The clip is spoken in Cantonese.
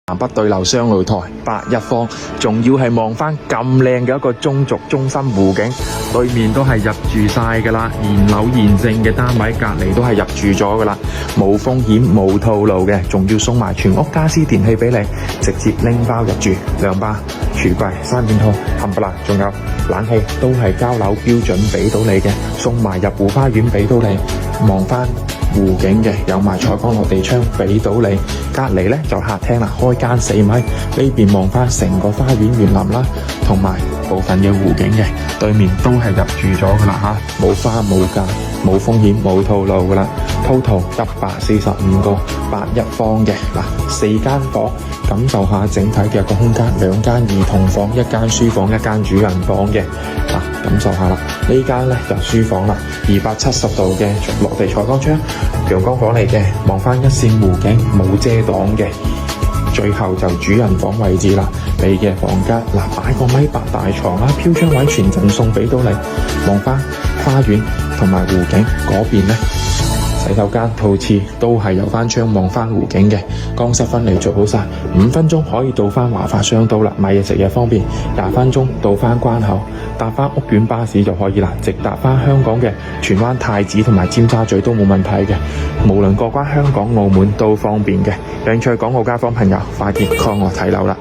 南北對流雙露台8一方，仲要係望翻咁靚嘅一個中軸中心湖景，對面都係入住晒噶啦，現樓現正嘅單位隔籬都係入住咗噶啦，冇風險冇套路嘅，仲要送埋全屋家私電器俾你，直接拎包入住，2巴、櫥櫃、3件套冚唪唥，仲有冷氣都係交樓標準俾到你嘅，送埋入湖花園俾到你，望翻湖景嘅，有埋採光落地窗俾到你，隔籬呢就客廳啦，開間4米，呢邊望翻成個花園園林啦，同埋部分嘅湖景嘅，對面都係入住咗噶啦吓，冇花冇價，冇風險冇套路噶啦，total 145個8一方嘅嗱，4間房，感受下整體嘅一個空間，2間兒童房，1間書房，1間主人房嘅嗱，感受下啦，呢間呢就書房啦，270度嘅落地採光窗，陽光房嚟嘅，望翻一線湖景，冇遮擋嘅。最後就主人房位置啦，你嘅房間嗱擺個1.8米大床啦，飄窗位全贈送俾到你，望翻花園同埋湖景嗰邊呢，洗手間套廁都係有翻窗望翻湖景嘅，乾濕分離做好晒，5分鐘可以到翻華發商都啦，買嘢食嘢方便，20分鐘到翻關口，搭翻屋苑巴士就可以啦，直達翻香港嘅荃灣太子同埋尖沙咀都冇問題嘅，無論過關香港澳門都方便嘅，有興趣港澳街坊朋友快啲 call 我睇樓啦。